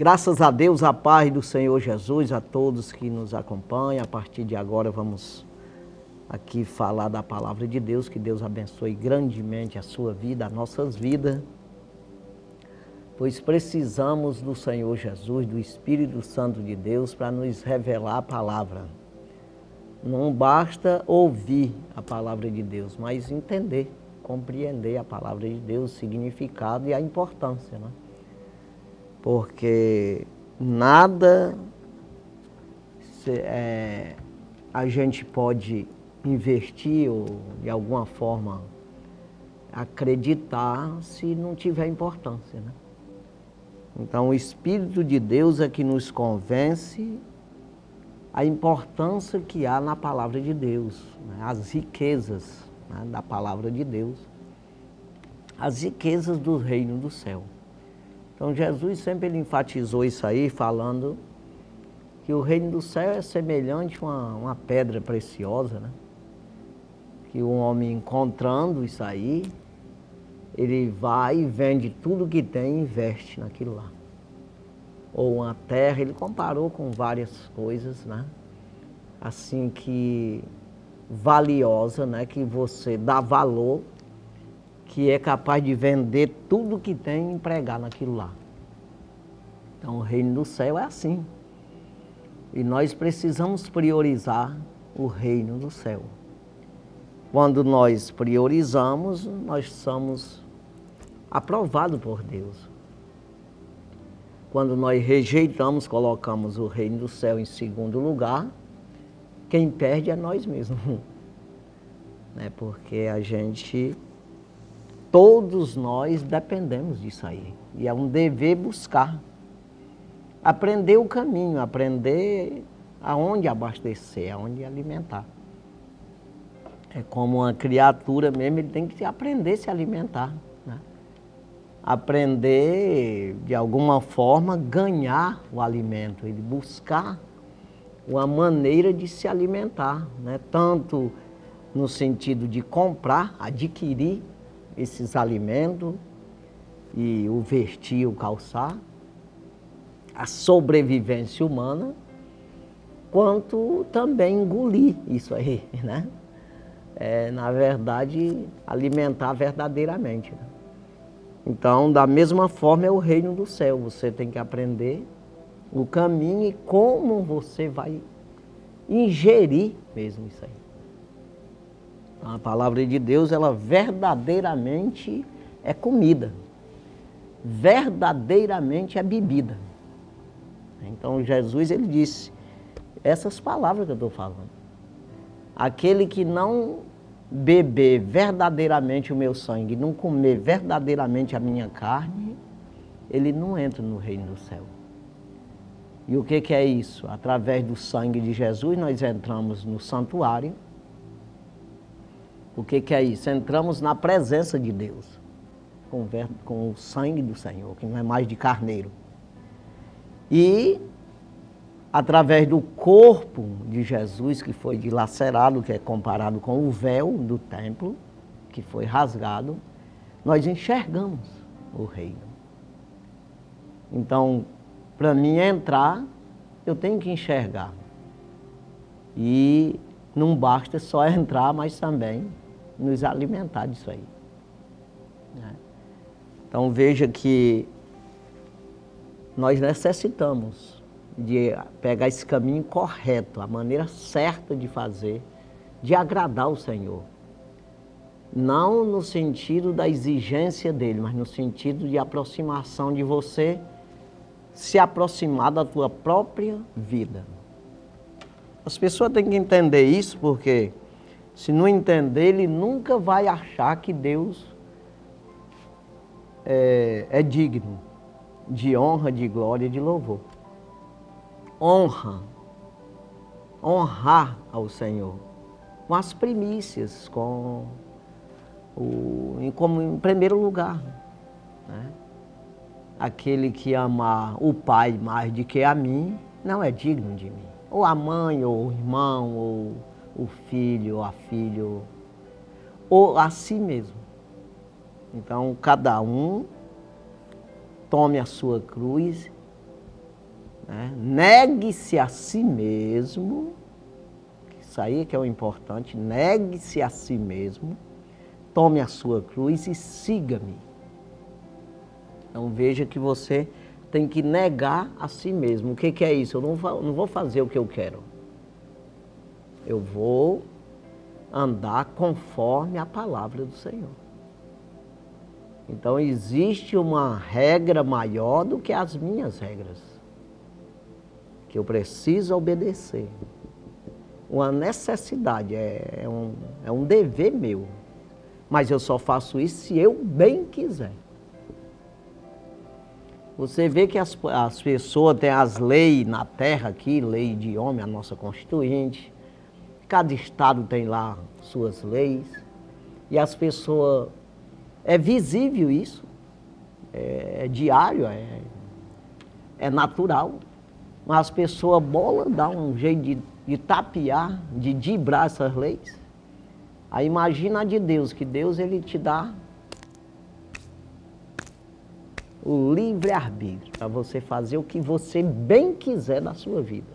Graças a Deus, a paz do Senhor Jesus, a todos que nos acompanham. A partir de agora vamos aqui falar da palavra de Deus, que Deus abençoe grandemente a sua vida, as nossas vidas, pois precisamos do Senhor Jesus, do Espírito Santo de Deus, para nos revelar a palavra. Não basta ouvir a palavra de Deus, mas entender, compreender a palavra de Deus, o significado e a importância, né? Porque nada a gente pode investir ou de alguma forma acreditar se não tiver importância, né? Então o Espírito de Deus é que nos convence a importância que há na palavra de Deus, né? As riquezas, né, da palavra de Deus, as riquezas do reino do céu. Então Jesus sempre ele enfatizou isso aí, falando que o reino do céu é semelhante a uma pedra preciosa, né? Que o homem encontrando isso aí, ele vai e vende tudo que tem e investe naquilo lá. Ou uma terra, ele comparou com várias coisas, né? Assim que valiosa, né? Que você dá valor, que é capaz de vender tudo que tem e empregar naquilo lá. Então o reino do céu é assim. E nós precisamos priorizar o reino do céu. Quando nós priorizamos, nós somos aprovados por Deus. Quando nós rejeitamos, colocamos o reino do céu em segundo lugar, quem perde é nós mesmos. Né? Porque todos nós dependemos disso aí. E é um dever buscar. Aprender o caminho, aprender aonde abastecer, aonde alimentar. É como uma criatura mesmo, ele tem que aprender a se alimentar, né? Aprender, de alguma forma, ganhar o alimento, ele buscar uma maneira de se alimentar, né? Tanto no sentido de comprar, adquirir esses alimentos e o vestir, o calçar, a sobrevivência humana, quanto também engolir isso aí, né? Na verdade, alimentar verdadeiramente, né? Então, da mesma forma é o reino do céu. Você tem que aprender o caminho e como você vai ingerir mesmo isso aí. A palavra de Deus, ela verdadeiramente é comida. Verdadeiramente é bebida. Então, Jesus, ele disse essas palavras que eu estou falando. Aquele que não beber verdadeiramente o meu sangue, não comer verdadeiramente a minha carne, ele não entra no reino do céu. E o que é isso? Através do sangue de Jesus, nós entramos no santuário. O que é isso? Entramos na presença de Deus, com o sangue do Senhor, que não é mais de carneiro. E através do corpo de Jesus, que foi dilacerado, que é comparado com o véu do templo, que foi rasgado, nós enxergamos o reino. Então, para mim entrar, eu tenho que enxergar. E não basta só entrar, mas também nos alimentar disso aí, né? Então veja que nós necessitamos de pegar esse caminho correto, a maneira certa de fazer, de agradar o Senhor. Não no sentido da exigência dele, mas no sentido de aproximação de você se aproximar da tua própria vida. As pessoas têm que entender isso, porque se não entender, ele nunca vai achar que Deus é digno de honra, de glória e de louvor. Honrar ao Senhor com as primícias, como em primeiro lugar, né? Aquele que amar o pai mais do que a mim, não é digno de mim. Ou a mãe, ou o irmão, ou o filho, ou a filha, ou a si mesmo. Então, cada um tome a sua cruz né? Negue-se a si mesmo, isso aí que é o importante, negue-se a si mesmo, tome a sua cruz e siga-me. Então veja que você tem que negar a si mesmo. O que é isso? Eu não vou fazer o que eu quero. Eu vou andar conforme a palavra do Senhor. Então existe uma regra maior do que as minhas regras, que eu preciso obedecer. Uma necessidade, é um dever meu. Mas eu só faço isso se eu bem quiser. Você vê que as pessoas têm as leis na terra aqui, lei de homem, a nossa Constituinte. Cada estado tem lá suas leis. E as pessoas, é visível isso, é diário, é natural. Mas as pessoas bolam, dá um jeito de tapear, de driblar essas leis. Aí imagina a de Deus, que Deus ele te dá o livre-arbítrio para você fazer o que você bem quiser na sua vida.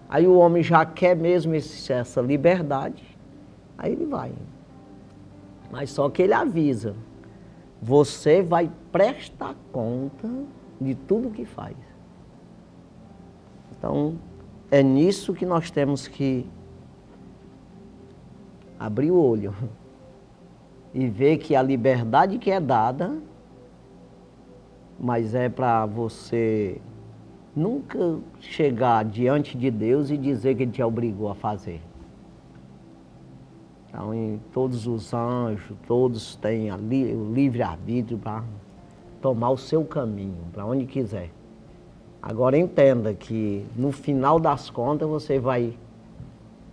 Aí o homem já quer mesmo essa liberdade, aí ele vai. Mas só que ele avisa, você vai prestar conta de tudo que faz. Então, é nisso que nós temos que abrir o olho e ver que a liberdade que é dada, mas é para você nunca chegar diante de Deus e dizer que Ele te obrigou a fazer. Então, todos os anjos, todos têm o livre-arbítrio para tomar o seu caminho, para onde quiser. Agora entenda que no final das contas você vai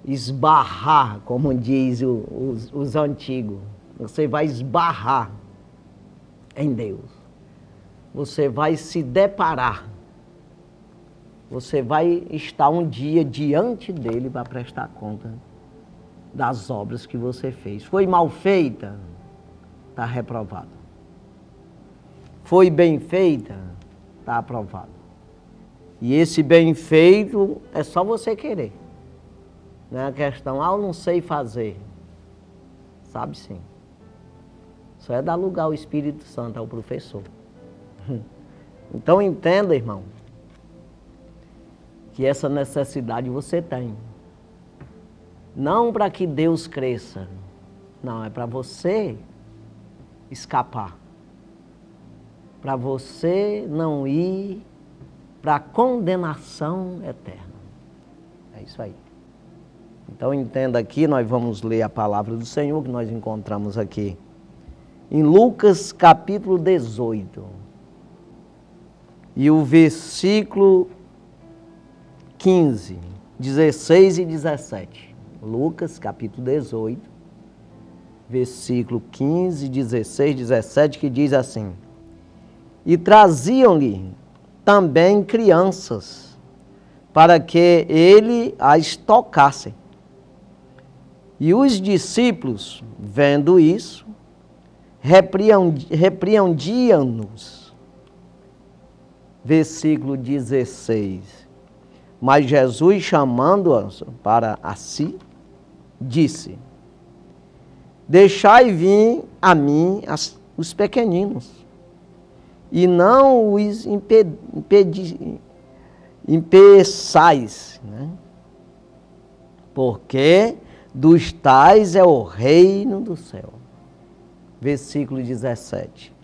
esbarrar, como diz os antigos, você vai esbarrar em Deus. Você vai se deparar, você vai estar um dia diante dele para prestar conta das obras que você fez. Foi mal feita? Está reprovado. Foi bem feita? Está aprovado. E esse bem feito é só você querer. Não é a questão, eu não sei fazer. Sabe sim. Só é dar lugar ao Espírito Santo, ao professor. Então entenda, irmão, que essa necessidade você tem. Não para que Deus cresça. Não, é para você escapar. Para você não ir para a condenação eterna. É isso aí. Então entenda aqui, nós vamos ler a palavra do Senhor que nós encontramos aqui em Lucas capítulo 18. E o versículo 15, 16 e 17. Lucas capítulo 18, versículo 15, 16, 17, que diz assim: E traziam-lhe também crianças, para que ele as tocasse. E os discípulos, vendo isso, repreendiam-nos. Versículo 16. Mas Jesus, chamando-os para si, disse: Deixai vir a mim os pequeninos, e não os impeçais, né? Porque dos tais é o reino do céu. Versículo 17.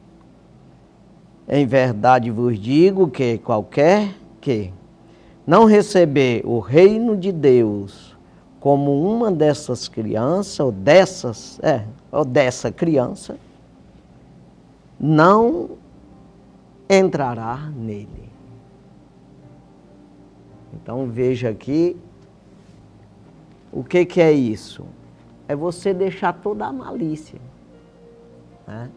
Em verdade vos digo que qualquer que não receber o reino de Deus como uma dessas crianças, ou dessa criança, não entrará nele. Então veja aqui, o que é isso? É você deixar toda a malícia, né?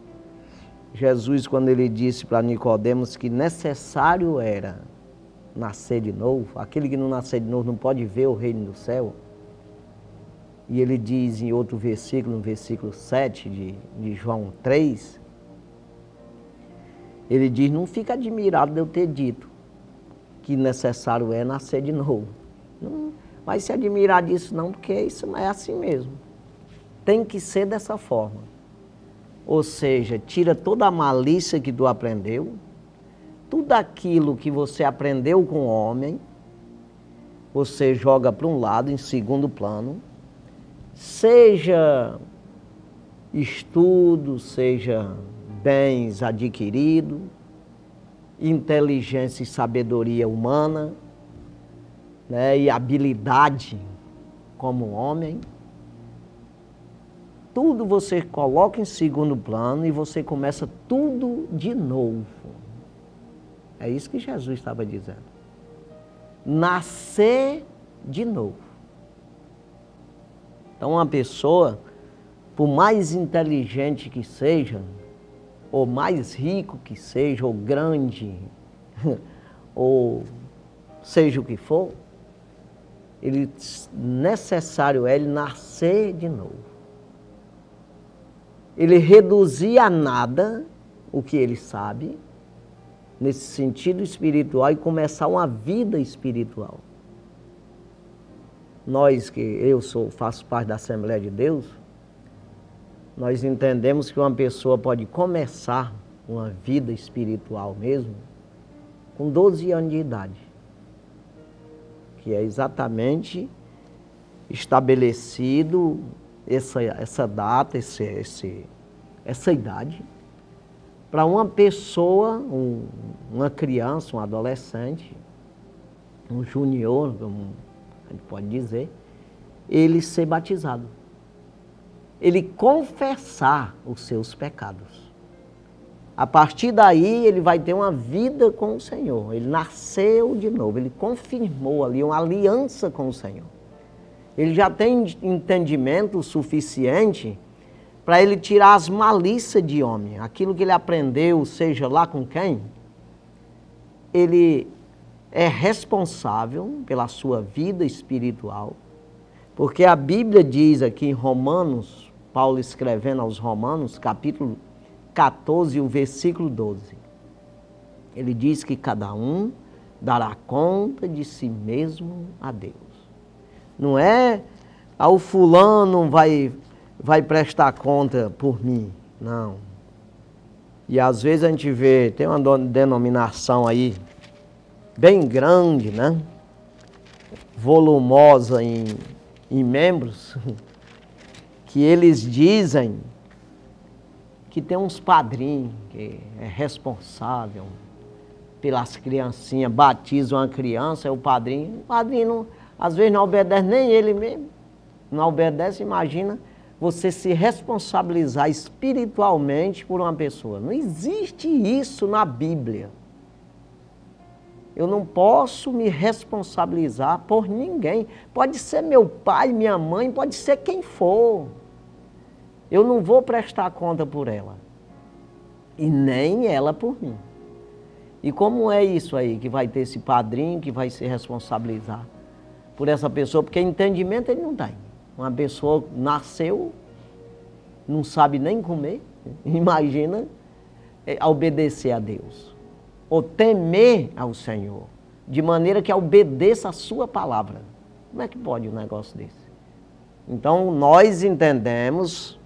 Jesus, quando ele disse para Nicodemos que necessário era nascer de novo, aquele que não nascer de novo não pode ver o reino do céu. E ele diz em outro versículo, no versículo 7 de João 3, ele diz: não fica admirado de eu ter dito que necessário é nascer de novo. Não vai se admirar disso não, porque isso não é assim mesmo. Tem que ser dessa forma. Ou seja, tira toda a malícia que tu aprendeu, tudo aquilo que você aprendeu com o homem, você joga para um lado, em segundo plano, seja estudo, seja bens adquiridos, inteligência e sabedoria humana, né, e habilidade como homem, tudo você coloca em segundo plano e você começa tudo de novo. É isso que Jesus estava dizendo. Nascer de novo. Então uma pessoa, por mais inteligente que seja, ou mais rico que seja, ou grande, ou seja o que for, necessário é ele nascer de novo. Ele reduzir a nada o que ele sabe, nesse sentido espiritual, e começar uma vida espiritual. Nós faço parte da Assembleia de Deus, nós entendemos que uma pessoa pode começar uma vida espiritual mesmo com 12 anos de idade, que é exatamente estabelecido essa data, essa idade, para uma pessoa, uma criança, um adolescente, um junior, como a gente pode dizer, ele ser batizado. Ele confessar os seus pecados. A partir daí, ele vai ter uma vida com o Senhor. Ele nasceu de novo, ele confirmou ali uma aliança com o Senhor. Ele já tem entendimento suficiente para ele tirar as malícias de homem. Aquilo que ele aprendeu, seja lá com quem, ele é responsável pela sua vida espiritual. Porque a Bíblia diz aqui em Romanos, Paulo escrevendo aos Romanos, capítulo 14, o versículo 12. Ele diz que cada um dará conta de si mesmo a Deus. Não é o fulano vai prestar conta por mim, não. E às vezes a gente vê, tem uma denominação aí, bem grande, né? Volumosa em membros, que eles dizem que tem uns padrinhos, que é responsável pelas criancinhas, batiza uma criança, é o padrinho não, às vezes não obedece nem ele mesmo, não obedece, imagina você se responsabilizar espiritualmente por uma pessoa. Não existe isso na Bíblia. Eu não posso me responsabilizar por ninguém. Pode ser meu pai, minha mãe, pode ser quem for. Eu não vou prestar conta por ela. E nem ela por mim. E como é isso aí, que vai ter esse padrinho que vai se responsabilizar por essa pessoa? Porque entendimento ele não tem. Uma pessoa nasceu, não sabe nem comer, imagina obedecer a Deus. Ou temer ao Senhor, de maneira que obedeça a sua palavra. Como é que pode um negócio desse? Então, nós entendemos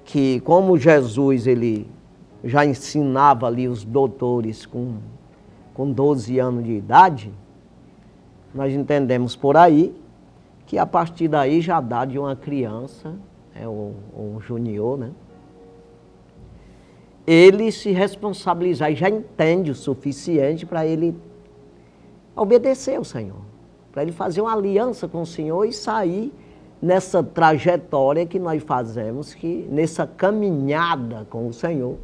que como Jesus, ele já ensinava ali os doutores com 12 anos de idade, nós entendemos por aí que a partir daí já dá de uma criança, um junior, né? Ele se responsabilizar e já entende o suficiente para ele obedecer ao Senhor, para ele fazer uma aliança com o Senhor e sair nessa trajetória que nós fazemos, nessa caminhada com o Senhor,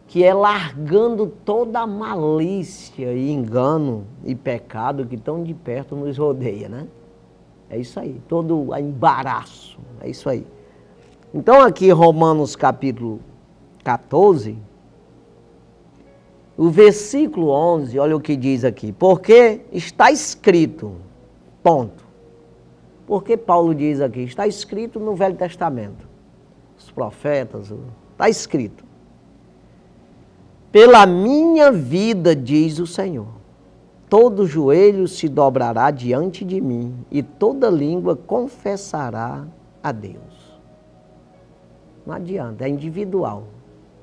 que é largando toda a malícia e engano e pecado que tão de perto nos rodeia, né? É isso aí, todo embaraço, é isso aí. Então aqui Romanos capítulo 14, o versículo 11, olha o que diz aqui. Porque está escrito, ponto. Porque Paulo diz aqui, está escrito no Velho Testamento. Os profetas, está escrito. Pela minha vida, diz o Senhor, todo joelho se dobrará diante de mim e toda língua confessará a Deus. Não adianta, é individual.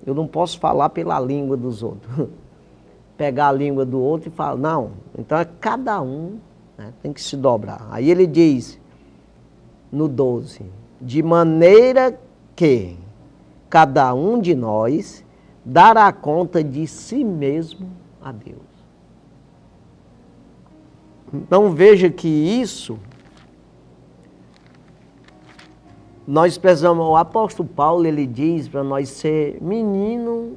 Eu não posso falar pela língua dos outros. Pegar a língua do outro e falar, não. Então é cada um, né, tem que se dobrar. Aí ele diz, no 12, de maneira que cada um de nós dará conta de si mesmo a Deus. Então veja que isso, nós precisamos, o apóstolo Paulo, ele diz para nós ser menino,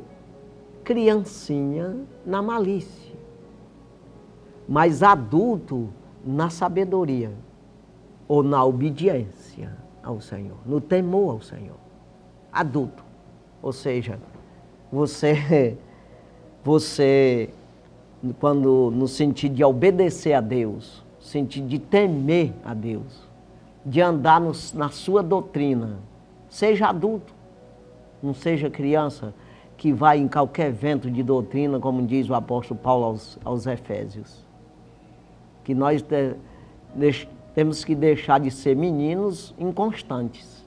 criancinha na malícia, mas adulto na sabedoria, ou na obediência ao Senhor, no temor ao Senhor. Adulto, ou seja, você quando no sentido de obedecer a Deus, no sentido de temer a Deus, de andar na sua doutrina, seja adulto, não seja criança que vai em qualquer vento de doutrina, como diz o apóstolo Paulo aos Efésios. Que nós temos que deixar de ser meninos inconstantes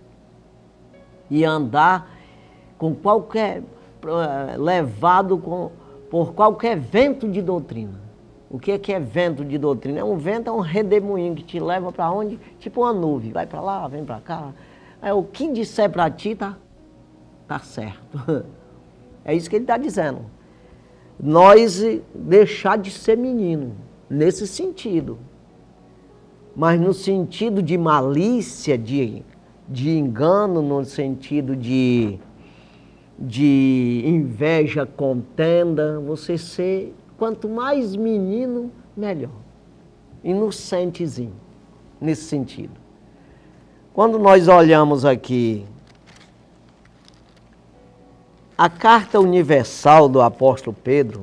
e andar com qualquer, levado por qualquer vento de doutrina. O que é vento de doutrina? Um vento é um redemoinho que te leva para onde? Tipo uma nuvem, vai para lá, vem para cá. Aí, o que disser para ti tá certo. É isso que ele está dizendo. Nós deixar de ser menino, nesse sentido. Mas no sentido de malícia, de engano, no sentido de inveja, contenda, você ser, quanto mais menino, melhor. Inocentezinho, nesse sentido. Quando nós olhamos aqui a carta universal do apóstolo Pedro,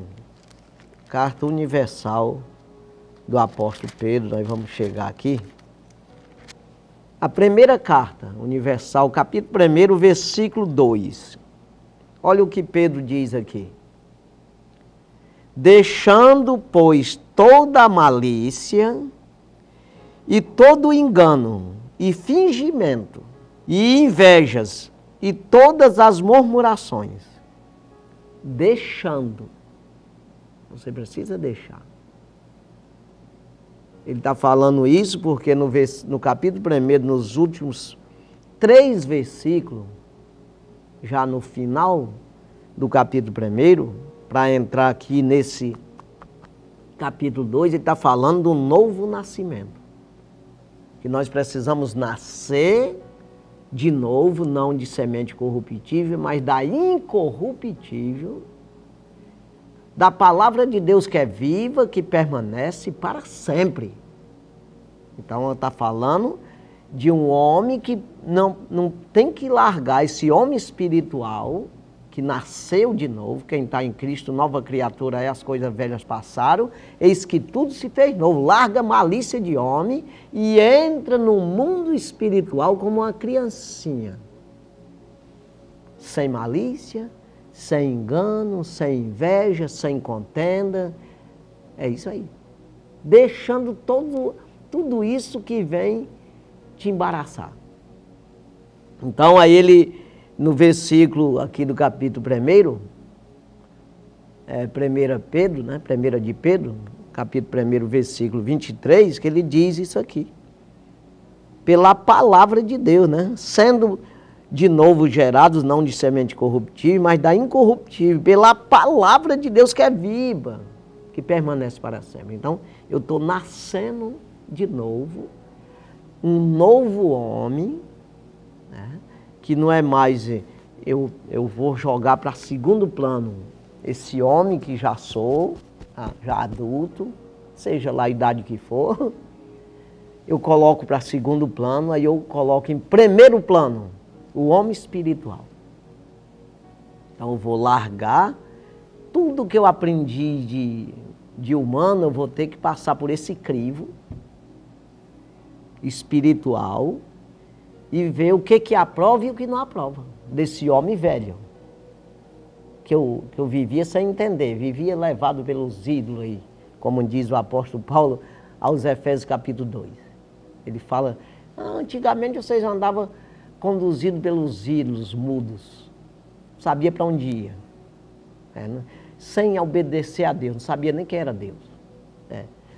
carta universal do apóstolo Pedro, nós vamos chegar aqui. A primeira carta universal, capítulo 1, versículo 2. Olha o que Pedro diz aqui. Deixando, pois, toda a malícia e todo engano e fingimento e invejas e todas as murmurações. Deixando. Você precisa deixar. Ele está falando isso porque no capítulo 1, nos últimos 3 versículos, já no final do capítulo 1, para entrar aqui nesse capítulo 2, ele está falando do novo nascimento. Que nós precisamos nascer de novo, não de semente corruptível, mas da incorruptível, da palavra de Deus que é viva, que permanece para sempre. Então, está falando de um homem que não tem que largar esse homem espiritual, que nasceu de novo. Quem está em Cristo, nova criatura é, as coisas velhas passaram, eis que tudo se fez novo. Larga a malícia de homem e entra no mundo espiritual como uma criancinha. Sem malícia, sem engano, sem inveja, sem contenda. É isso aí. Deixando tudo isso que vem te embaraçar. Então aí ele, no versículo aqui do capítulo 1, 1 Pedro, né? 1 de Pedro, capítulo 1, versículo 23, que ele diz isso aqui. Pela palavra de Deus, né? Sendo de novo gerados, não de semente corruptível, mas da incorruptível, pela palavra de Deus que é viva, que permanece para sempre. Então, eu estou nascendo de novo, um novo homem, né? Que não é mais, eu vou jogar para segundo plano esse homem que já sou, já adulto, seja lá a idade que for, eu coloco para segundo plano, aí eu coloco em primeiro plano o homem espiritual. Então eu vou largar tudo que eu aprendi de humano, eu vou ter que passar por esse crivo espiritual e ver o que aprova e o que não aprova desse homem velho. Que eu vivia sem entender, vivia levado pelos ídolos aí, como diz o apóstolo Paulo aos Efésios capítulo 2. Ele fala, antigamente vocês andavam conduzidos pelos ídolos mudos, sabia para onde ia, né? Sem obedecer a Deus, não sabia nem quem era Deus.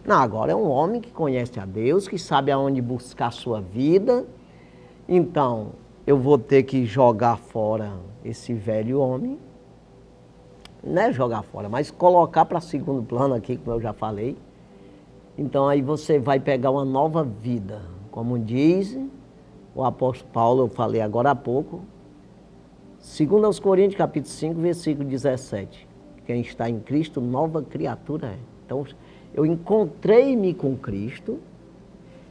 Não, agora é um homem que conhece a Deus, que sabe aonde buscar a sua vida. Então, eu vou ter que jogar fora esse velho homem, não é jogar fora, mas colocar para segundo plano aqui, como eu já falei. Então aí você vai pegar uma nova vida, como diz o apóstolo Paulo, eu falei agora há pouco, 2 Coríntios capítulo 5, versículo 17. Quem está em Cristo, nova criatura é. Então, eu encontrei-me com Cristo,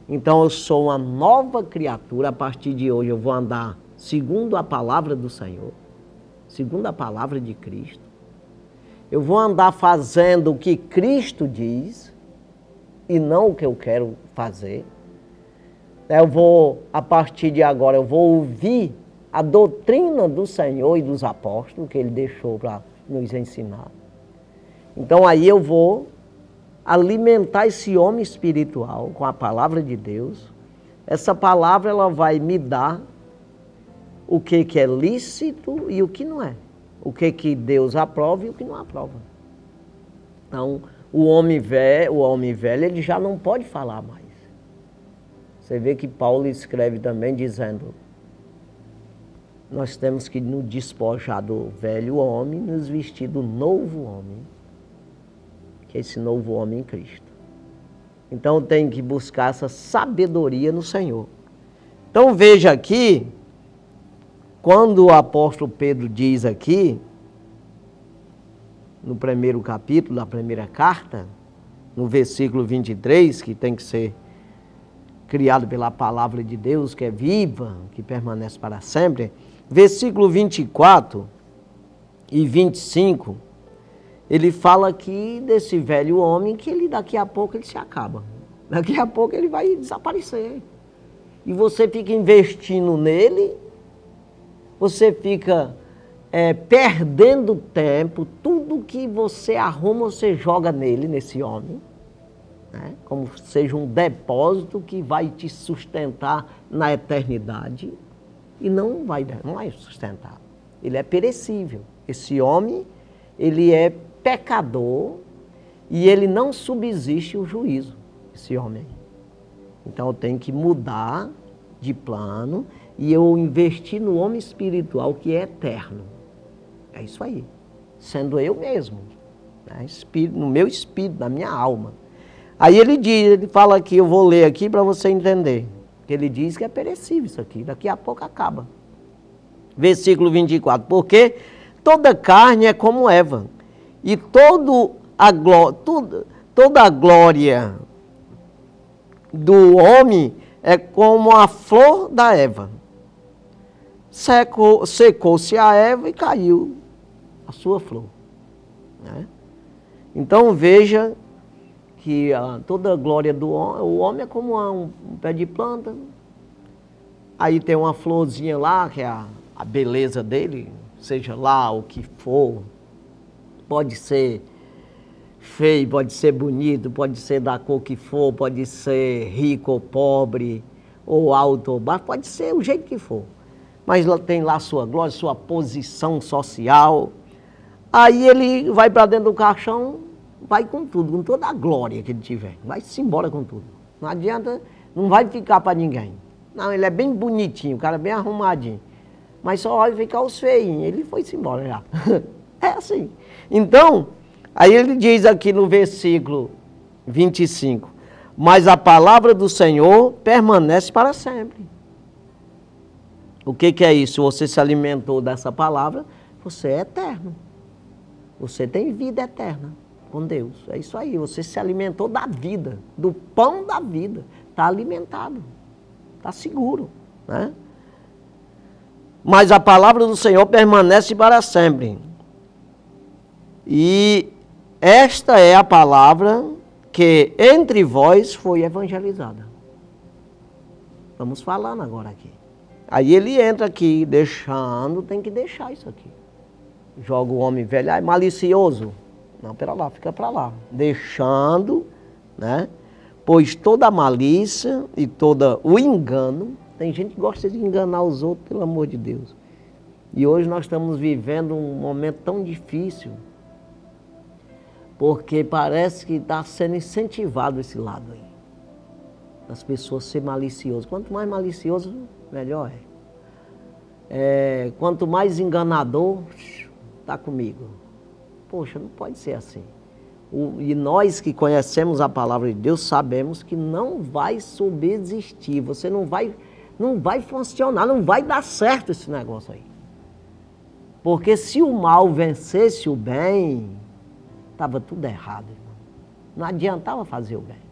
então eu sou uma nova criatura. A partir de hoje eu vou andar segundo a palavra do Senhor, segundo a palavra de Cristo. Eu vou andar fazendo o que Cristo diz e não o que eu quero fazer. Eu vou, a partir de agora, eu vou ouvir a doutrina do Senhor e dos apóstolos que Ele deixou para nos ensinar. Então aí eu vou alimentar esse homem espiritual com a palavra de Deus. Essa palavra ela vai me dar o que é lícito e o que não é. O que Deus aprova e o que não aprova. Então, o homem velho, ele já não pode falar mais. Você vê que Paulo escreve também dizendo, nós temos que nos despojar do velho homem, nos vestir do novo homem, que é esse novo homem em Cristo. Então, tem que buscar essa sabedoria no Senhor. Então, veja aqui, quando o apóstolo Pedro diz aqui, no primeiro capítulo da primeira carta, no versículo 23, que tem que ser criado pela palavra de Deus, que é viva, que permanece para sempre, versículo 24 e 25, ele fala aqui desse velho homem que ele daqui a pouco ele se acaba. Daqui a pouco ele vai desaparecer. E você fica investindo nele, você fica perdendo tempo, tudo que você arruma, você joga nele, nesse homem, né? Como seja um depósito que vai te sustentar na eternidade, e não vai sustentar. Ele é perecível. Esse homem, ele é pecador e ele não subsiste o juízo, esse homem. Então eu tenho que mudar de plano e eu investir no homem espiritual que é eterno. É isso aí. Sendo eu mesmo, né? No meu espírito, na minha alma. Aí ele fala aqui, eu vou ler aqui para você entender. Ele diz que é perecível isso aqui, daqui a pouco acaba. Versículo 24. Porque toda carne é como Eva, e toda a glória do homem é como a flor da Eva. Secou-se a Eva e caiu a sua flor, né? Então veja que toda a glória do homem, o homem é como um pé de planta, aí tem uma florzinha lá, que é a beleza dele, seja lá o que for, pode ser feio, pode ser bonito, pode ser da cor que for, pode ser rico ou pobre, ou alto ou baixo, pode ser o jeito que for. Mas tem lá sua glória, sua posição social. Aí ele vai para dentro do caixão, vai com tudo, com toda a glória que ele tiver. Vai-se embora com tudo. Não adianta, não vai ficar para ninguém. Não, ele é bem bonitinho, o cara é bem arrumadinho. Mas só vai ficar os feinhos. Ele foi-se embora já. É assim. Então, aí ele diz aqui no versículo 25, mas a palavra do Senhor permanece para sempre. O que é isso? Você se alimentou dessa palavra, você é eterno. Você tem vida eterna com Deus. É isso aí, você se alimentou da vida, do pão da vida. Está alimentado, está seguro, né? Mas a palavra do Senhor permanece para sempre. E esta é a palavra que entre vós foi evangelizada. Estamos falando agora aqui. Aí ele entra aqui, deixando, tem que deixar isso aqui. Joga o homem velho, malicioso. Não, pera lá, fica para lá. Deixando, né? Pois toda a malícia e todo o engano, tem gente que gosta de enganar os outros, pelo amor de Deus. E hoje nós estamos vivendo um momento tão difícil, porque parece que está sendo incentivado esse lado aí, das pessoas ser maliciosas. Quanto mais malicioso, melhor é. Quanto mais enganador, está comigo. Poxa, não pode ser assim. E nós que conhecemos a palavra de Deus sabemos que não vai subsistir, você não vai funcionar, não vai dar certo esse negócio aí. Porque se o mal vencesse o bem, estava tudo errado, irmão. Não adiantava fazer o bem.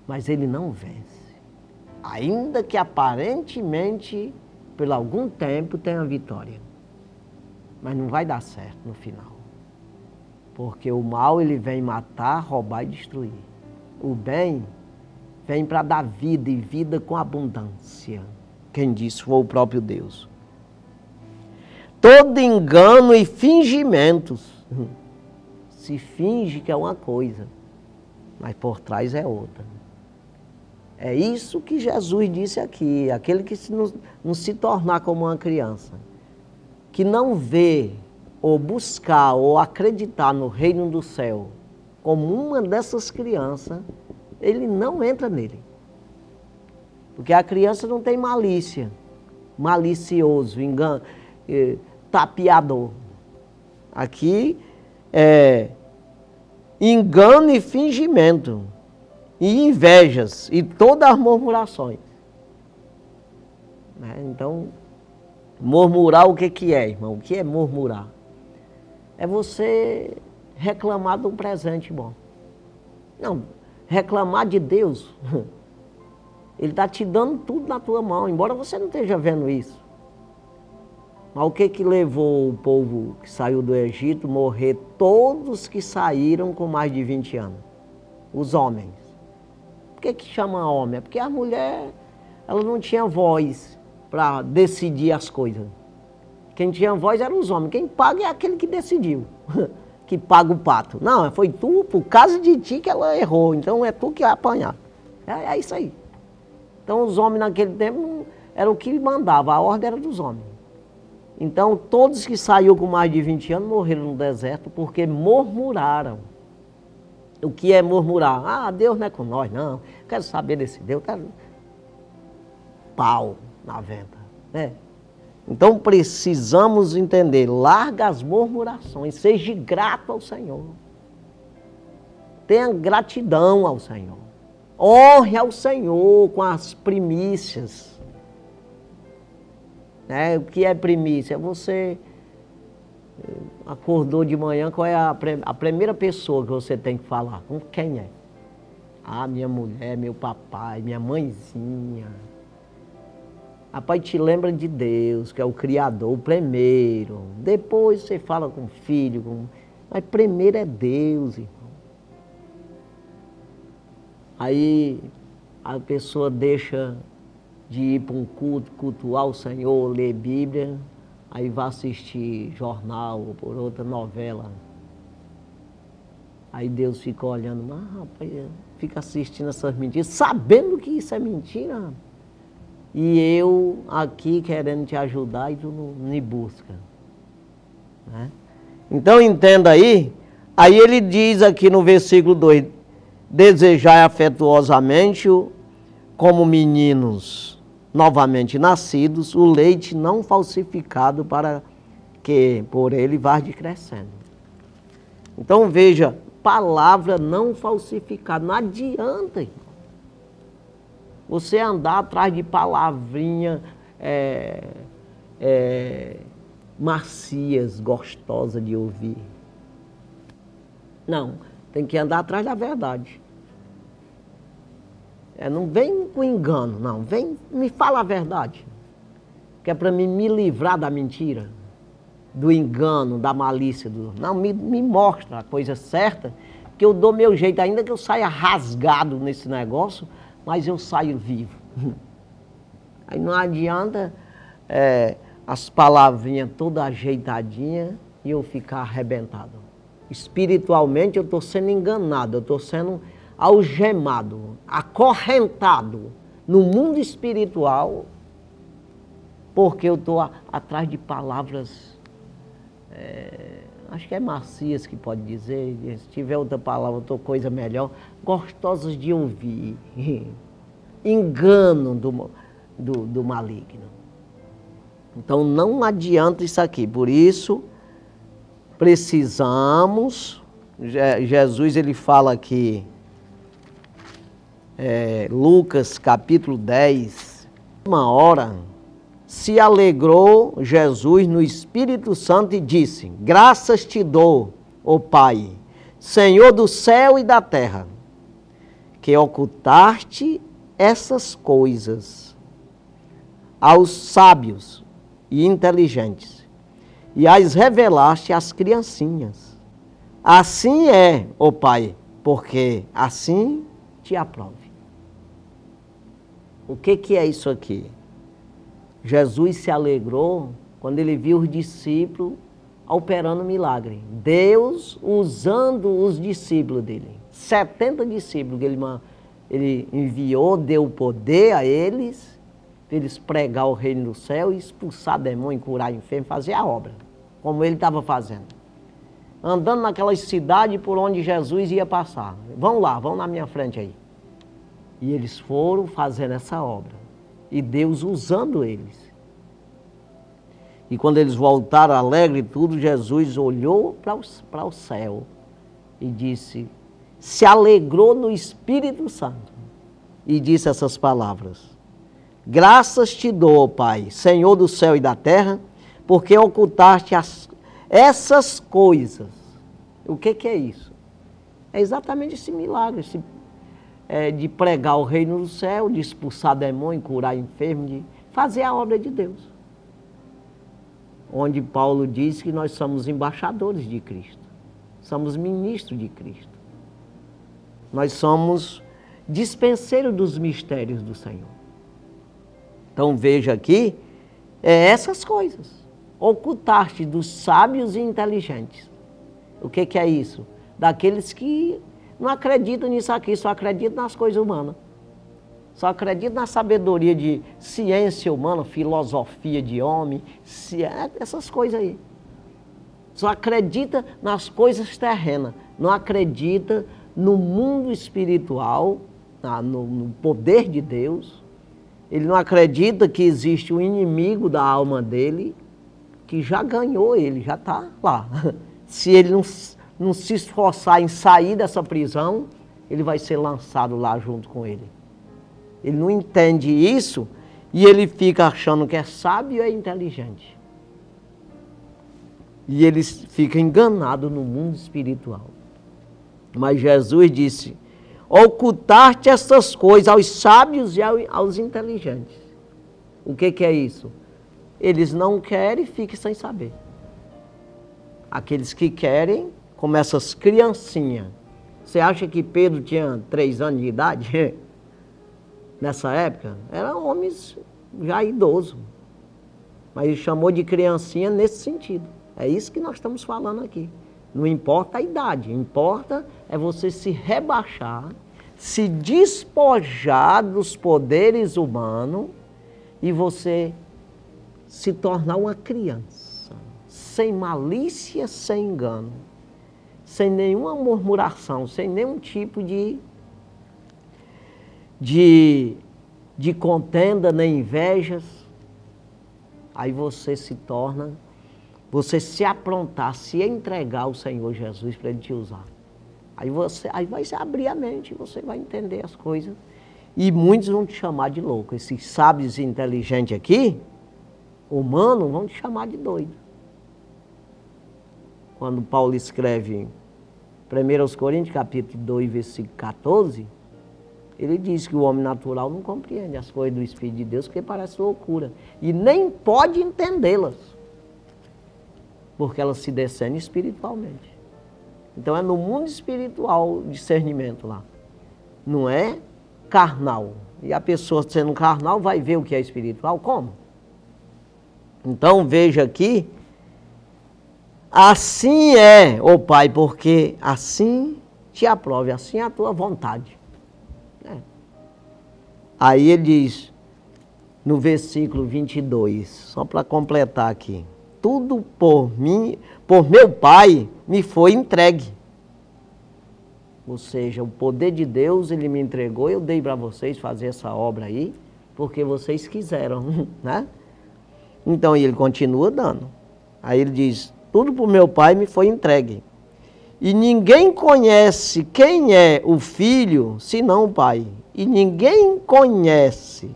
Mas ele não vence. Ainda que aparentemente, por algum tempo, tenha vitória. Mas não vai dar certo no final. Porque o mal ele vem matar, roubar e destruir. O bem vem para dar vida e vida com abundância. Quem disse foi o próprio Deus. Todo engano e fingimentos. Se finge que é uma coisa, mas por trás é outra. É isso que Jesus disse aqui. Aquele que não se tornar como uma criança, que não vê, ou buscar, ou acreditar no reino do céu como uma dessas crianças, ele não entra nele. Porque a criança não tem malícia, malicioso, engano, tapeador. Aqui é engano e fingimento, e invejas, e todas as murmurações. Então, murmurar o que é, irmão? O que é murmurar? É você reclamar de um presente bom. Não, reclamar de Deus. Ele está te dando tudo na tua mão, embora você não esteja vendo isso. Mas o que levou o povo que saiu do Egito morrer? Todos que saíram com mais de 20 anos. Os homens. Por que chama homem? É porque a mulher, ela não tinha voz para decidir as coisas. Quem tinha voz eram os homens. Quem paga é aquele que decidiu. Que paga o pato. Não, foi tu, por causa de ti que ela errou. Então é tu que vai apanhar. É isso aí. Então os homens naquele tempo era o que mandava. A ordem era dos homens. Então todos que saíram com mais de 20 anos morreram no deserto porque murmuraram. O que é murmurar? Ah, Deus não é com nós, não. Quero saber desse Deus. Quero pau na venta. Né? Então precisamos entender, larga as murmurações, seja grato ao Senhor. Tenha gratidão ao Senhor. Honre ao Senhor com as primícias. O que é primícia? Você acordou de manhã, qual é a primeira pessoa que você tem que falar? Com quem é? Ah, minha mulher, meu papai, minha mãezinha. Rapaz, te lembra de Deus, que é o Criador, o primeiro. Depois você fala com o filho, mas primeiro é Deus, irmão. Aí a pessoa deixa de ir para um culto, cultuar o Senhor, ler Bíblia, aí vai assistir jornal ou por outra novela. Aí Deus fica olhando, mas rapaz, fica assistindo essas mentiras, sabendo que isso é mentira. E eu aqui querendo te ajudar e tu não me busca. Né? Então entenda aí ele diz aqui no versículo 2, desejai afetuosamente como meninos novamente nascidos, o leite não falsificado para que por ele vá crescendo. Então veja, palavra não falsificada, não adianta, irmão. Você andar atrás de palavrinha macias, gostosas de ouvir. Não, tem que andar atrás da verdade. Não vem com engano, não. Vem, me fala a verdade. Que é para mim me livrar da mentira, do engano, da malícia. Não, me mostra a coisa certa, que eu dou meu jeito, ainda que eu saia rasgado nesse negócio, mas eu saio vivo. Aí não adianta as palavrinhas todas ajeitadinhas e eu ficar arrebentado. Espiritualmente eu estou sendo enganado, eu estou sendo algemado, acorrentado no mundo espiritual, porque eu estou atrás de palavras, acho que é macias que pode dizer, se tiver outra palavra, outra coisa melhor, gostosas de ouvir, engano do maligno. Então não adianta isso aqui, por isso precisamos, Jesus ele fala aqui, Lucas capítulo 10, uma hora, se alegrou Jesus no Espírito Santo e disse, graças te dou, ó Pai, Senhor do céu e da terra, que ocultaste essas coisas aos sábios e inteligentes, e as revelaste às criancinhas. Assim é, ó Pai, porque assim te aprove. O que é isso aqui? Jesus se alegrou quando ele viu os discípulos operando milagre. Deus usando os discípulos dele. 70 discípulos que ele enviou, deu poder a eles, para eles pregar o reino do céu, expulsar demônio, curar enfermo, fazer a obra, como ele estava fazendo. Andando naquelas cidades por onde Jesus ia passar. Vão lá, vão na minha frente aí. E eles foram fazendo essa obra. E Deus usando eles. E quando eles voltaram alegre e tudo, Jesus olhou para o céu e disse, se alegrou no Espírito Santo e disse essas palavras. Graças te dou, Pai, Senhor do céu e da terra, porque ocultaste essas coisas. O que é isso? É exatamente esse milagre, de pregar o reino do céu, de expulsar demônio, curar enfermo, de fazer a obra de Deus. Onde Paulo diz que nós somos embaixadores de Cristo, somos ministros de Cristo. Nós somos dispenseiros dos mistérios do Senhor. Então veja aqui, essas coisas. Ocultaste dos sábios e inteligentes. O que é isso? Daqueles que não acreditam nisso aqui, só acreditam nas coisas humanas. Só acreditam na sabedoria de ciência humana, filosofia de homem, essas coisas aí. Só acredita nas coisas terrenas, não acredita no mundo espiritual, no poder de Deus. Ele não acredita que existe um inimigo da alma dele, que já ganhou ele, já está lá. Se ele não se esforçar em sair dessa prisão, ele vai ser lançado lá junto com ele. Ele não entende isso e ele fica achando que é sábio e é inteligente. E ele fica enganado no mundo espiritual. Mas Jesus disse, ocultaste essas coisas aos sábios e aos inteligentes. O que é isso? Eles não querem e fiquem sem saber. Aqueles que querem, como essas criancinhas. Você acha que Pedro tinha 3 anos de idade? Nessa época, eram homens já idosos. Mas ele chamou de criancinha nesse sentido. É isso que nós estamos falando aqui. Não importa a idade, importa é você se rebaixar, se despojar dos poderes humanos e você se tornar uma criança, sem malícia, sem engano, sem nenhuma murmuração, sem nenhum tipo de contenda nem invejas. Aí você se torna, você se aprontar, se entregar ao Senhor Jesus para Ele te usar. Aí vai se abrir a mente, você vai entender as coisas. E muitos vão te chamar de louco. Esses sábios e inteligentes aqui, humanos, vão te chamar de doido. Quando Paulo escreve 1 Coríntios, capítulo 2, versículo 14, ele diz que o homem natural não compreende as coisas do Espírito de Deus, porque parece loucura. E nem pode entendê-las, porque elas se discernem espiritualmente. Então é no mundo espiritual o discernimento lá. Não é carnal. E a pessoa sendo carnal vai ver o que é espiritual? Como? Então veja aqui, assim é, ó Pai, porque assim te aprove, assim é a tua vontade. Aí ele diz, no versículo 22, só para completar aqui, tudo por mim, por meu Pai, me foi entregue. Ou seja, o poder de Deus, Ele me entregou, eu dei para vocês fazer essa obra aí, porque vocês quiseram, né? Então ele continua dando. Aí ele diz, tudo por meu Pai me foi entregue. E ninguém conhece quem é o Filho, senão o Pai. E ninguém conhece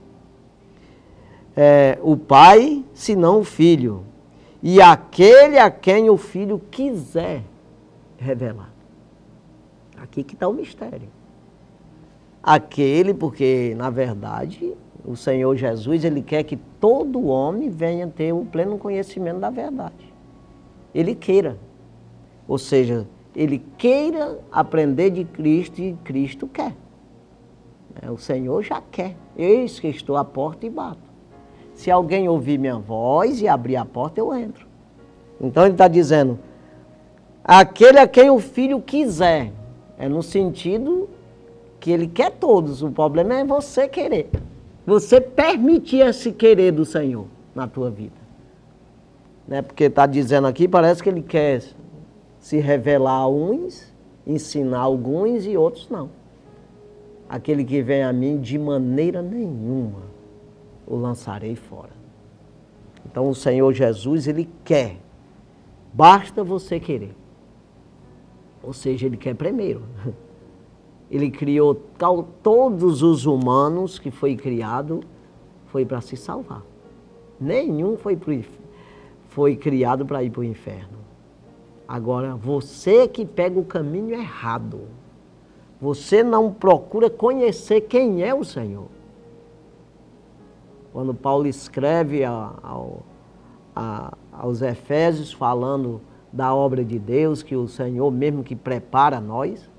o Pai, senão o Filho. E aquele a quem o Filho quiser revelar. Aqui que está o mistério. Aquele, porque, na verdade, o Senhor Jesus, Ele quer que todo homem venha ter o pleno conhecimento da verdade. Ele queira. Ou seja, ele queira aprender de Cristo e Cristo quer. O Senhor já quer. Eis que estou à porta e bato. Se alguém ouvir minha voz e abrir a porta, eu entro. Então ele está dizendo, aquele a quem o Filho quiser. É no sentido que ele quer todos. O problema é você querer. Você permitir esse querer do Senhor na tua vida. Né? Porque está dizendo aqui, parece que ele quer se revelar a uns, ensinar alguns e outros não. Aquele que vem a mim, de maneira nenhuma o lançarei fora. Então o Senhor Jesus, Ele quer. Basta você querer. Ou seja, Ele quer primeiro. Ele criou todos os humanos que foi criado, foi para se salvar. Nenhum foi criado para ir para o inferno. Agora, você que pega o caminho errado, você não procura conhecer quem é o Senhor. Quando Paulo escreve aos Efésios, falando da obra de Deus, que o Senhor mesmo que prepara nós,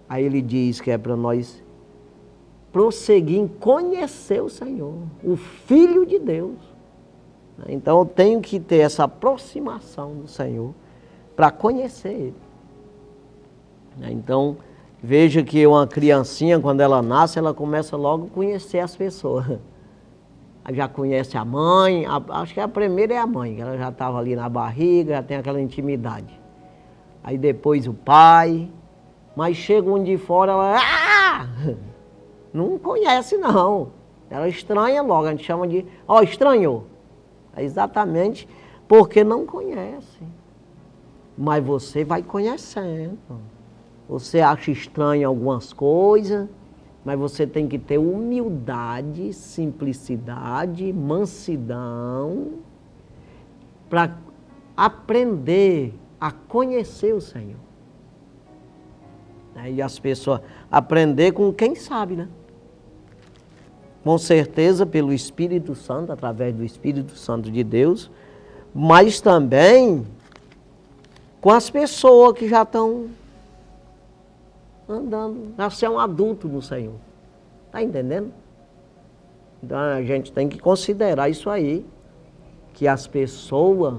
aí ele diz que é para nós prosseguir em conhecer o Senhor, o Filho de Deus. Então eu tenho que ter essa aproximação do Senhor para conhecer Ele. Então, veja que uma criancinha, quando ela nasce, ela começa logo a conhecer as pessoas. Já conhece a mãe, acho que a primeira é a mãe, ela já estava ali na barriga, já tem aquela intimidade. Aí depois o pai, mas chega um de fora, ela não conhece não. Ela estranha logo, a gente chama de, estranhou. É exatamente porque não conhece. Mas você vai conhecendo. Você acha estranho algumas coisas, mas você tem que ter humildade, simplicidade, mansidão, para aprender a conhecer o Senhor. E as pessoas aprender com quem sabe, né? Com certeza pelo Espírito Santo, através do Espírito Santo de Deus, mas também com as pessoas que já estão andando, já são adultos no Senhor. Está entendendo? Então a gente tem que considerar isso aí, que as pessoas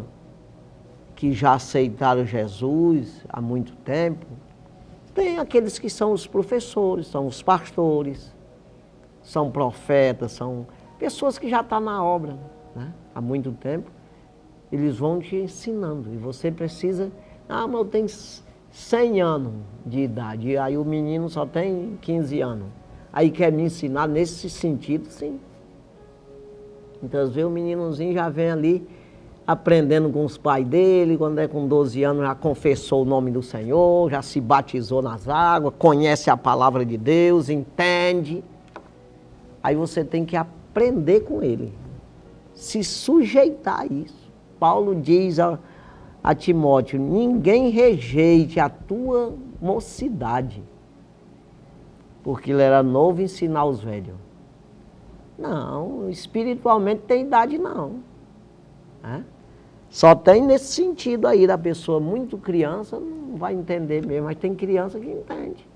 que já aceitaram Jesus há muito tempo, tem aqueles que são os professores, são os pastores, são profetas, são pessoas que já estão na obra, né? Há muito tempo. Eles vão te ensinando e você precisa, mas eu tenho 100 anos de idade, e aí o menino só tem 15 anos. Aí quer me ensinar nesse sentido, sim. Então, às vezes o meninozinho já vem ali aprendendo com os pais dele, quando é com 12 anos já confessou o nome do Senhor, já se batizou nas águas, conhece a palavra de Deus, entende. Aí você tem que aprender com ele, se sujeitar a isso. Paulo diz a Timóteo, ninguém rejeite a tua mocidade, porque ele era novo ensinar os velhos. Não, espiritualmente tem idade não. Só tem nesse sentido aí da pessoa muito criança, não vai entender mesmo, mas tem criança que entende.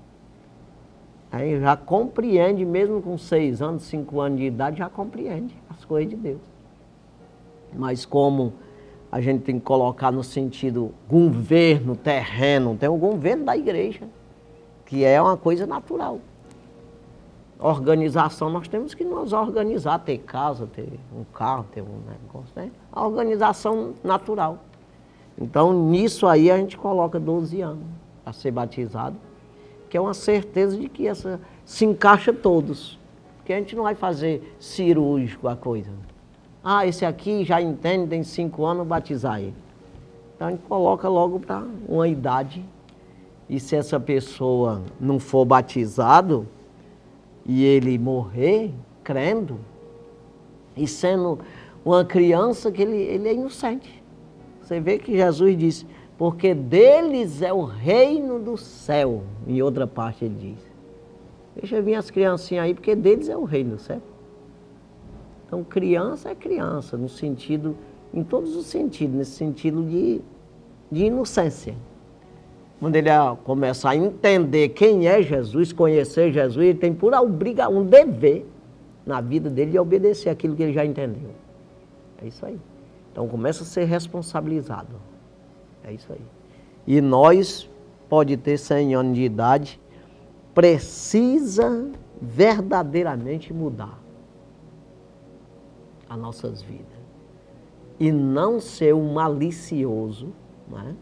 Aí já compreende, mesmo com 6 anos, 5 anos de idade, já compreende as coisas de Deus. Mas como a gente tem que colocar no sentido governo terreno, tem o governo da igreja, que é uma coisa natural. Organização, nós temos que nos organizar, ter casa, ter um carro, ter um negócio, né? A organização natural. Então, nisso aí a gente coloca 12 anos para ser batizado, que é uma certeza de que essa se encaixa todos. Porque a gente não vai fazer cirúrgico a coisa. Ah, esse aqui já entende, tem 5 anos, batizar ele. Então a gente coloca logo para uma idade. E se essa pessoa não for batizado e ele morrer crendo, e sendo uma criança que ele é inocente. Você vê que Jesus disse, porque deles é o reino do céu. Em outra parte ele diz. Deixa vir as criancinhas aí, porque deles é o reino do céu. Então criança é criança, no sentido, em todos os sentidos, nesse sentido de inocência. Quando ele começar a entender quem é Jesus, conhecer Jesus, ele tem por obrigação, um dever na vida dele de obedecer aquilo que ele já entendeu. É isso aí. Então começa a ser responsabilizado. É isso aí. E nós, pode ter 100 anos de idade, precisa verdadeiramente mudar as nossas vidas. E não ser um malicioso, né?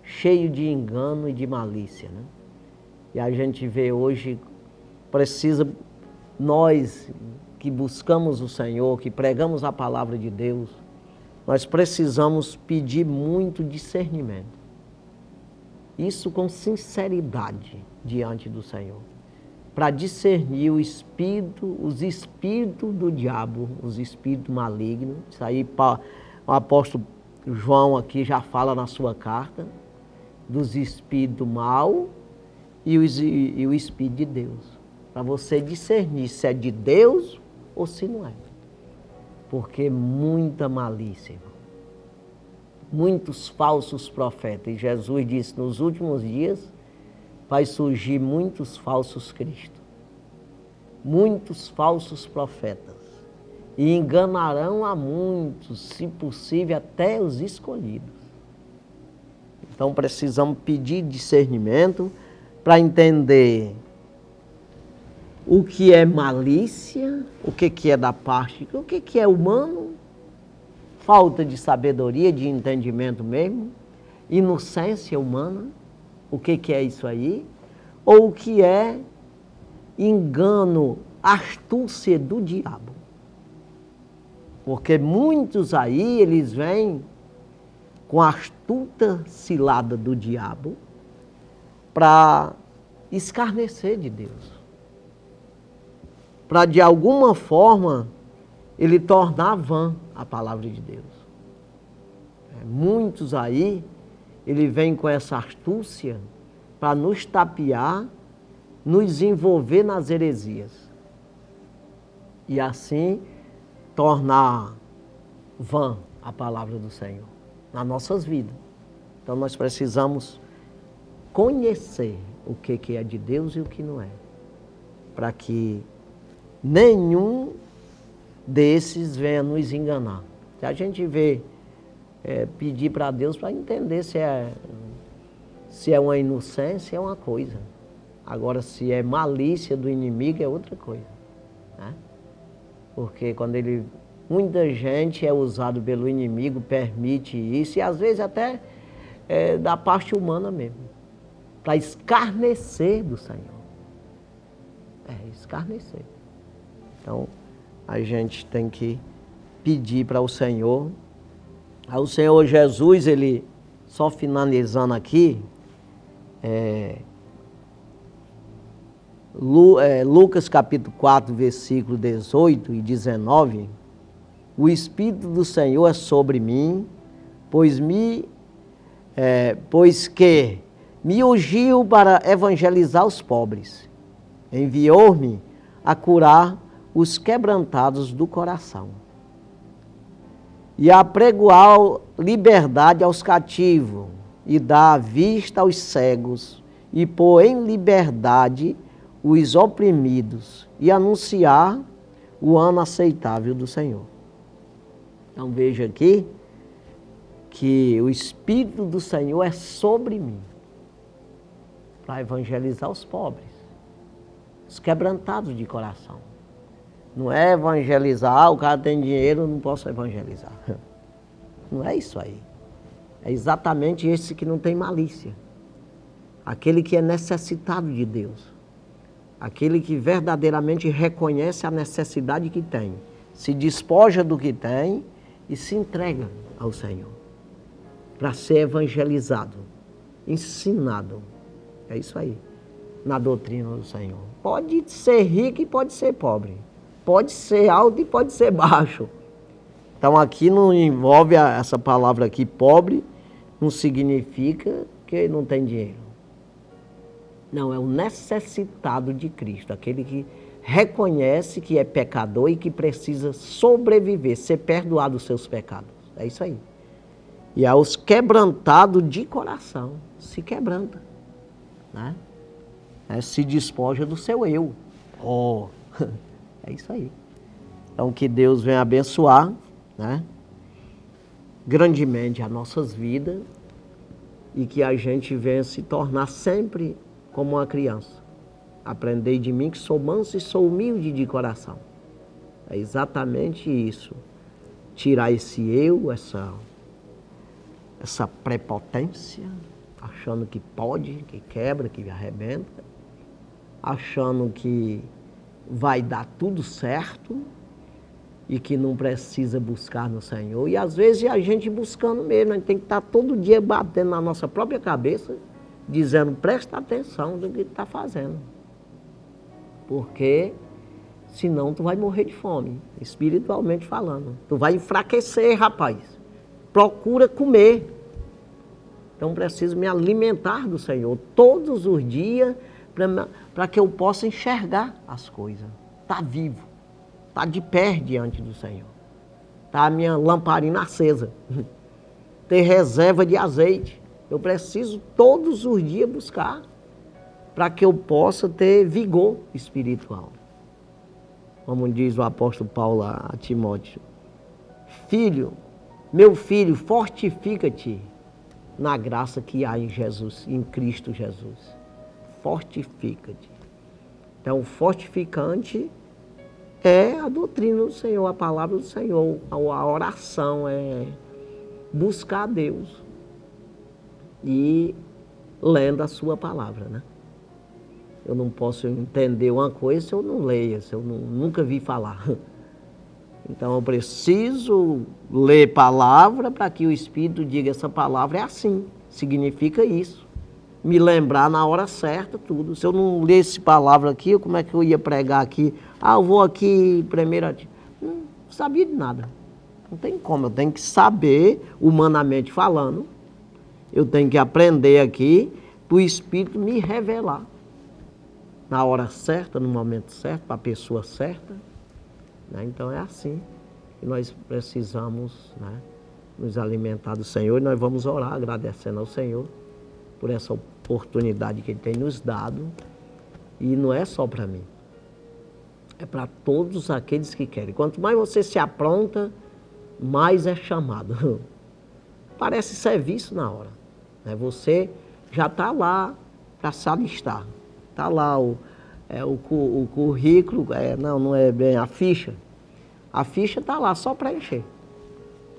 Cheio de engano e de malícia, né? E a gente vê hoje, precisa, nós que buscamos o Senhor, que pregamos a palavra de Deus, nós precisamos pedir muito discernimento. Isso com sinceridade diante do Senhor. Para discernir os espíritos do diabo, os espíritos malignos. Isso aí o apóstolo João aqui já fala na sua carta, dos espíritos maus e o Espírito de Deus. Para você discernir se é de Deus ou se não é. Porque muita malícia, irmão. Muitos falsos profetas. E Jesus disse, nos últimos dias vai surgir muitos falsos cristos. Muitos falsos profetas. E enganarão a muitos, se possível, até os escolhidos. Então precisamos pedir discernimento para entender o que é malícia, o que é da parte, o que é humano, falta de sabedoria, de entendimento mesmo, inocência humana, o que é isso aí, ou o que é engano, astúcia do diabo. Porque muitos aí, eles vêm com a astuta cilada do diabo para escarnecer de Deus. Para, de alguma forma, ele tornar vã a palavra de Deus. Muitos aí, ele vem com essa astúcia para nos tapear, nos envolver nas heresias. E assim, tornar vã a palavra do Senhor nas nossas vidas. Então nós precisamos conhecer o que é de Deus e o que não é, para que nenhum desses venha nos enganar. Se a gente vê, pedir para Deus para entender se é uma inocência, é uma coisa. Agora, se é malícia do inimigo, é outra coisa, né? Porque quando muita gente é usado pelo inimigo, permite isso, e às vezes até da parte humana mesmo, para escarnecer do Senhor. Escarnecer. Então, a gente tem que pedir para o Senhor. O Senhor Jesus, ele, só finalizando aqui, Lucas capítulo 4, versículo 18 e 19, o Espírito do Senhor é sobre mim, pois que me ungiu para evangelizar os pobres, enviou-me a curar os quebrantados do coração e a pregoar liberdade aos cativos e dar vista aos cegos e pôr em liberdade os oprimidos e anunciar o ano aceitável do Senhor. Então veja aqui que o Espírito do Senhor é sobre mim para evangelizar os pobres, os quebrantados de coração. Não é evangelizar, o cara tem dinheiro, eu não posso evangelizar. Não é isso aí. É exatamente esse que não tem malícia. Aquele que é necessitado de Deus. Aquele que verdadeiramente reconhece a necessidade que tem. Se despoja do que tem e se entrega ao Senhor. Para ser evangelizado, ensinado. É isso aí. Na doutrina do Senhor. Pode ser rico e pode ser pobre. Pode ser alto e pode ser baixo. Então aqui não envolve essa palavra aqui, pobre, não significa que não tem dinheiro. Não, é o necessitado de Cristo, aquele que reconhece que é pecador e que precisa sobreviver, ser perdoado dos seus pecados. É isso aí. E aos quebrantados de coração, se quebranta, né? Se despoja do seu eu. Oh, é isso aí. Então que Deus venha abençoar, né, grandemente as nossas vidas e que a gente venha se tornar sempre como uma criança. Aprendei de mim que sou manso e sou humilde de coração. É exatamente isso. Tirar esse eu, essa prepotência, achando que pode, que quebra, que arrebenta, achando que vai dar tudo certo e que não precisa buscar no Senhor. E às vezes a gente buscando mesmo, a gente tem que estar todo dia batendo na nossa própria cabeça, dizendo, presta atenção do que está fazendo. Porque senão tu vai morrer de fome, espiritualmente falando. Tu vai enfraquecer, rapaz. Procura comer. Então preciso me alimentar do Senhor todos os dias para que eu possa enxergar as coisas. Tá vivo. Tá de pé diante do Senhor. Tá a minha lamparina acesa. Ter reserva de azeite. Eu preciso todos os dias buscar para que eu possa ter vigor espiritual. Como diz o apóstolo Paulo a Timóteo. Filho, meu filho, fortifica-te na graça que há em Jesus, em Cristo Jesus. Fortifica-te. Então, o fortificante é a doutrina do Senhor, a palavra do Senhor, a oração, é buscar a Deus e lendo a sua palavra, né? Eu não posso entender uma coisa se eu não leia, se eu nunca vi falar. Então eu preciso ler palavra para que o Espírito diga, essa palavra é assim, significa isso. Me lembrar na hora certa tudo. Se eu não lesse palavra aqui, como é que eu ia pregar aqui? Eu vou aqui primeiro. Não sabia de nada. Não tem como, eu tenho que saber, humanamente falando, eu tenho que aprender aqui, para o Espírito me revelar. Na hora certa, no momento certo, para a pessoa certa. Né? Então é assim que nós precisamos, né, nos alimentar do Senhor, e nós vamos orar agradecendo ao Senhor por essa oportunidade que Ele tem nos dado. E não é só para mim, é para todos aqueles que querem. Quanto mais você se apronta, mais é chamado. Parece serviço na hora, né? Você já está lá para se alistar. Está lá o currículo, não é bem a ficha. A ficha está lá só para encher.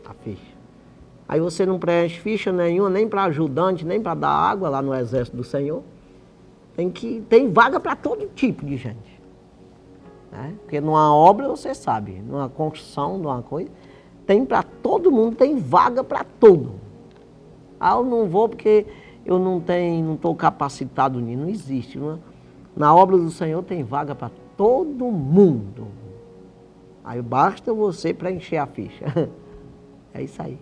A ficha. Aí você não preenche ficha nenhuma, nem para ajudante, nem para dar água lá no exército do Senhor. Tem vaga para todo tipo de gente. Né? Porque numa obra, você sabe, numa construção, numa coisa, tem para todo mundo, tem vaga para todo. Eu não vou porque eu não estou capacitado nisso, não existe. Não é? Na obra do Senhor tem vaga para todo mundo. Aí basta você preencher a ficha. É isso aí.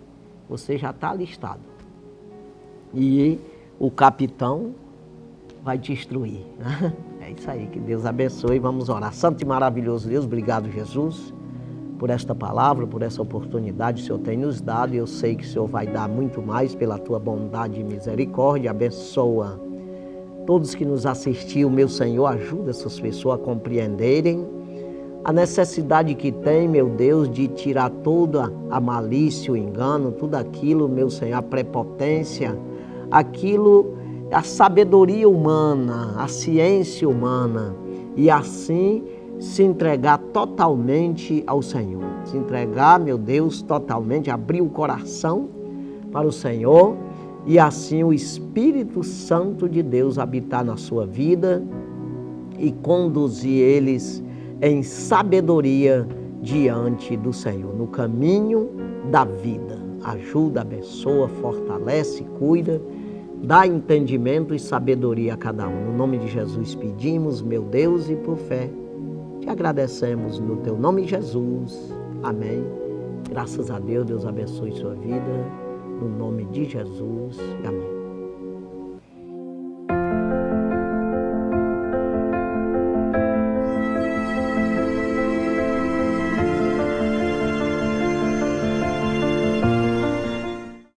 Você já está listado. E o capitão vai te instruir. É isso aí. Que Deus abençoe. Vamos orar. Santo e maravilhoso Deus, obrigado, Jesus, por esta palavra, por essa oportunidade que o Senhor tem nos dado. E eu sei que o Senhor vai dar muito mais pela tua bondade e misericórdia. Abençoa todos que nos assistiram, meu Senhor. Ajuda essas pessoas a compreenderem a necessidade que tem, meu Deus, de tirar toda a malícia, o engano, tudo aquilo, meu Senhor, a prepotência, aquilo, a sabedoria humana, a ciência humana, e assim se entregar totalmente ao Senhor. Se entregar, meu Deus, totalmente, abrir o coração para o Senhor e assim o Espírito Santo de Deus habitar na sua vida e conduzir eles em sabedoria diante do Senhor, no caminho da vida. Ajuda, abençoa, fortalece, cuida, dá entendimento e sabedoria a cada um. No nome de Jesus pedimos, meu Deus, e por fé te agradecemos no teu nome, Jesus. Amém. Graças a Deus, Deus abençoe sua vida. No nome de Jesus. Amém.